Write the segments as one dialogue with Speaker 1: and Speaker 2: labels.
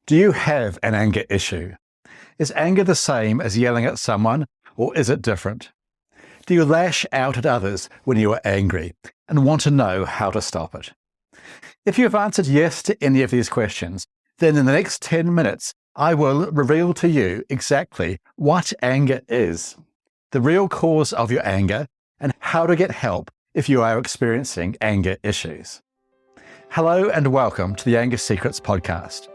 Speaker 1: Do you have an anger issue? Is anger the same as yelling at someone, or is it different? Do you lash out at others when you are angry and want to know how to stop it? If you have answered yes to any of these questions, then in the next 10 minutes, I will reveal to you exactly what anger is, the real cause of your anger, and how to get help if you are experiencing anger issues. Hello and welcome to the Anger Secrets podcast.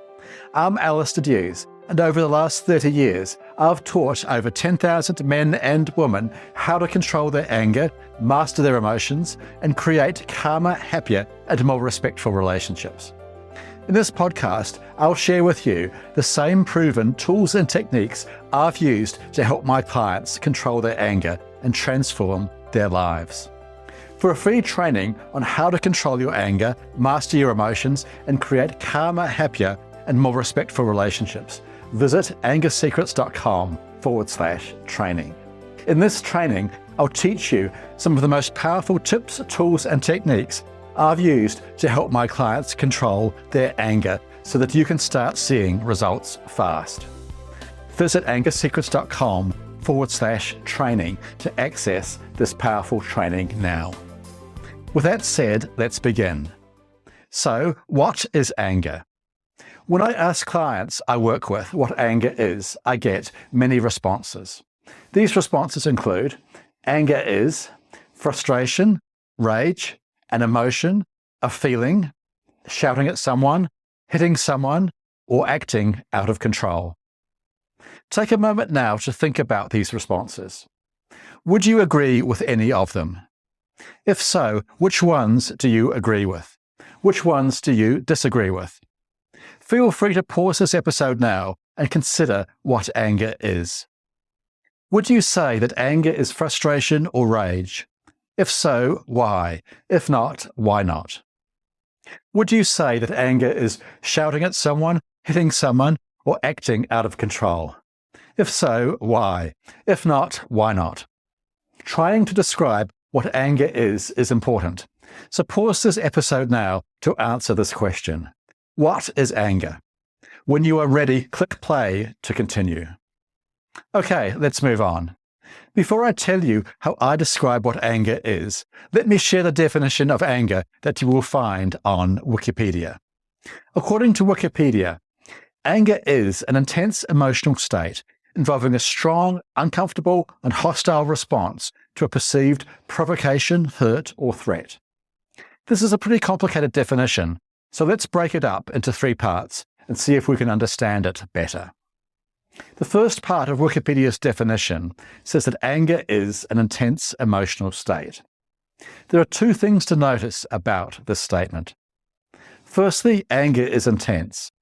Speaker 1: I'm Alistair Dews, and over the last 30 years, I've taught over 10,000 men and women how to control their anger, master their emotions, and create calmer, happier, and more respectful relationships. In this podcast, I'll share with you the same proven tools and techniques I've used to help my clients control their anger and transform their lives. For a free training on how to control your anger, master your emotions, and create calmer, happier, and more respectful relationships, visit angersecrets.com/training. In this training, I'll teach you some of the most powerful tips, tools, and techniques I've used to help my clients control their anger so that you can start seeing results fast. Visit angersecrets.com/training to access this powerful training now. With that said, let's begin. So, what is anger? When I ask clients I work with what anger is, I get many responses. These responses include anger is frustration, rage, an emotion, a feeling, shouting at someone, hitting someone, or acting out of control. Take a moment now to think about these responses. Would you agree with any of them? If so, which ones do you agree with? Which ones do you disagree with? Feel free to pause this episode now and consider what anger is. Would you say that anger is frustration or rage? If so, why? If not, why not? Would you say that anger is shouting at someone, hitting someone, or acting out of control? If so, why? If not, why not? Trying to describe what anger is important. So pause this episode now to answer this question. What is anger? When you are ready, click play to continue. Okay, let's move on. Before I tell you how I describe what anger is, let me share the definition of anger that you will find on Wikipedia. According to Wikipedia, anger is an intense emotional state involving a strong, uncomfortable, and hostile response to a perceived provocation, hurt, or threat. This is a pretty complicated definition, so let's break it up into 3 parts and see if we can understand it better. The first part of Wikipedia's definition says that anger is an intense emotional state. There are 2 things to notice about this statement. Firstly, anger is intense.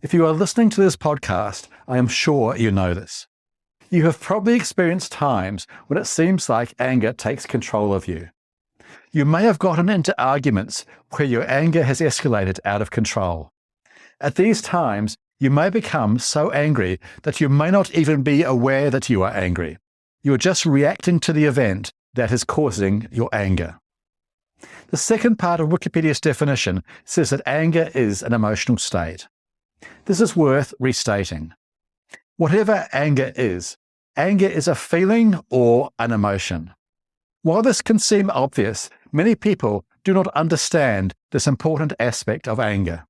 Speaker 1: If you are listening to this podcast, I am sure you know this. You have probably experienced times when it seems like anger takes control of you. You may have gotten into arguments where your anger has escalated out of control. At these times, you may become so angry that you may not even be aware that you are angry. You are just reacting to the event that is causing your anger. The second part of Wikipedia's definition says that anger is an emotional state. This is worth restating. Whatever anger is a feeling or an emotion. While this can seem obvious, many people do not understand this important aspect of anger.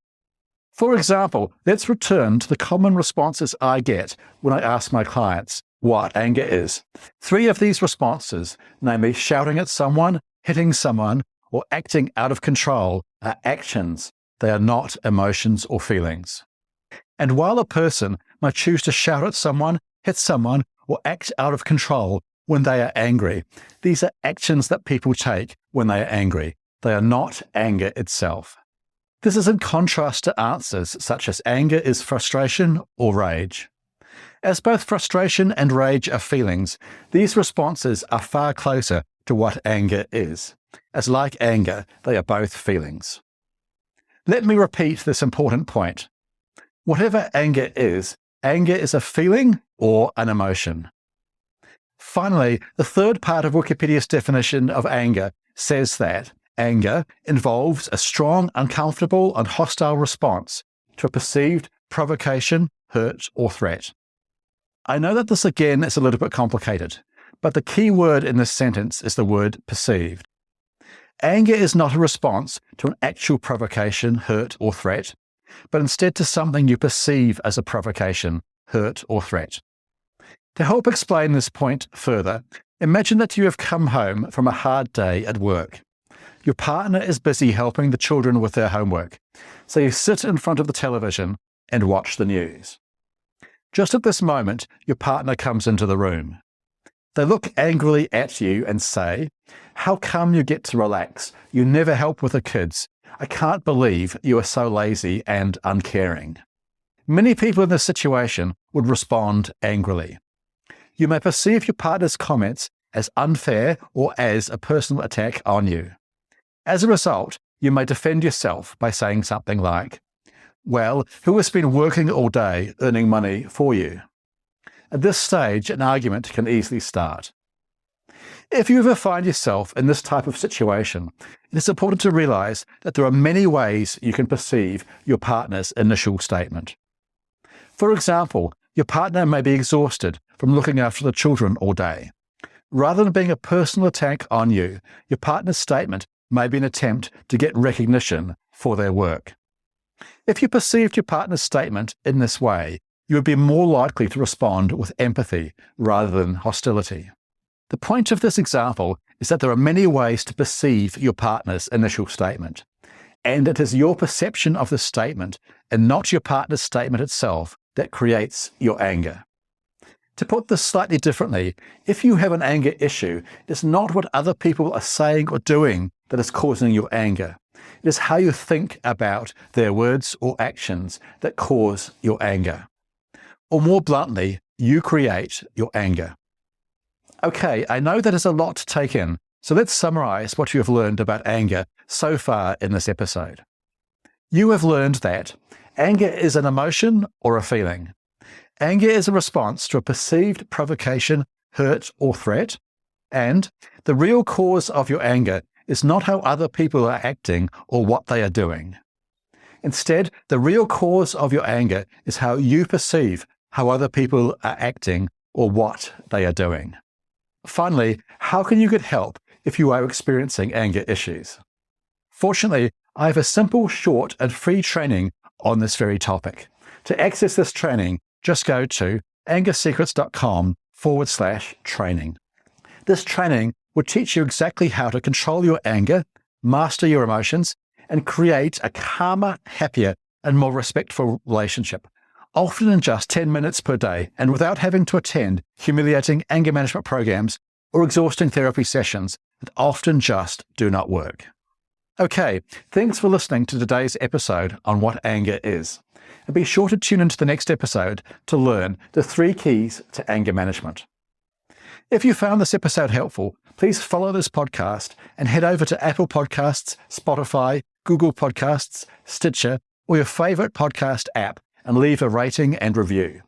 Speaker 1: For example, let's return to the common responses I get when I ask my clients what anger is. 3 of these responses, namely shouting at someone, hitting someone, or acting out of control, are actions. They are not emotions or feelings. And while a person might choose to shout at someone, hit someone, or act out of control when they are angry, these are actions that people take when they are angry. They are not anger itself. This is in contrast to answers such as anger is frustration or rage. As both frustration and rage are feelings, these responses are far closer to what anger is, as like anger, they are both feelings. Let me repeat this important point. Whatever anger is a feeling or an emotion. Finally, the third part of Wikipedia's definition of anger says that anger involves a strong, uncomfortable, and hostile response to a perceived provocation, hurt, or threat. I know that this again is a little bit complicated, but the key word in this sentence is the word perceived. Anger is not a response to an actual provocation, hurt, or threat, but instead to something you perceive as a provocation, hurt, or threat. To help explain this point further, imagine that you have come home from a hard day at work. Your partner is busy helping the children with their homework, so you sit in front of the television and watch the news. Just at this moment, your partner comes into the room. They look angrily at you and say, "How come you get to relax? You never help with the kids. I can't believe you are so lazy and uncaring." Many people in this situation would respond angrily. You may perceive your partner's comments as unfair or as a personal attack on you. As a result, you may defend yourself by saying something like, "Well, who has been working all day earning money for you?" At this stage, an argument can easily start. If you ever find yourself in this type of situation, it is important to realize that there are many ways you can perceive your partner's initial statement. For example, your partner may be exhausted from looking after the children all day. Rather than being a personal attack on you, your partner's statement may be an attempt to get recognition for their work. If you perceived your partner's statement in this way, you would be more likely to respond with empathy rather than hostility. The point of this example is that there are many ways to perceive your partner's initial statement, and it is your perception of the statement and not your partner's statement itself that creates your anger. To put this slightly differently, if you have an anger issue, it is not what other people are saying or doing that is causing your anger. It is how you think about their words or actions that cause your anger. Or more bluntly, you create your anger. Okay, I know that is a lot to take in, so let's summarize what you have learned about anger so far in this episode. You have learned that anger is an emotion or a feeling. Anger is a response to a perceived provocation, hurt, or threat, and the real cause of your anger is not how other people are acting or what they are doing. Instead, the real cause of your anger is how you perceive how other people are acting or what they are doing. Finally, how can you get help if you are experiencing anger issues? Fortunately, I have a simple, short, and free training on this very topic. To access this training, just go to angersecrets.com/training. This training will teach you exactly how to control your anger, master your emotions, and create a calmer, happier, and more respectful relationship, often in just 10 minutes per day and without having to attend humiliating anger management programs or exhausting therapy sessions that often just do not work. Okay, thanks for listening to today's episode on what anger is. And be sure to tune into the next episode to learn the 3 keys to anger management. If you found this episode helpful, please follow this podcast and head over to Apple Podcasts, Spotify, Google Podcasts, Stitcher, or your favorite podcast app and leave a rating and review.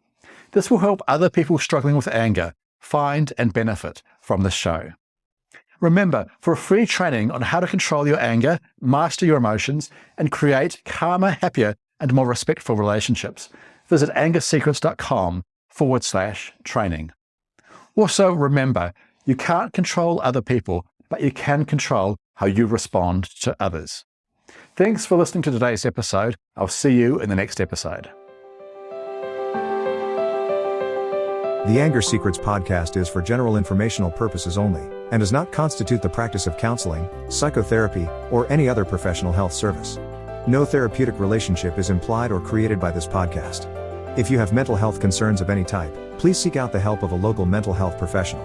Speaker 1: This will help other people struggling with anger find and benefit from this show. Remember, for a free training on how to control your anger, master your emotions, and create calmer, happier, and more respectful relationships, visit angersecrets.com/training. Also, remember, you can't control other people, but you can control how you respond to others. Thanks for listening to today's episode. I'll see you in the next episode.
Speaker 2: The Anger Secrets podcast is for general informational purposes only, and does not constitute the practice of counseling, psychotherapy, or any other professional health service. No therapeutic relationship is implied or created by this podcast. If you have mental health concerns of any type, please seek out the help of a local mental health professional.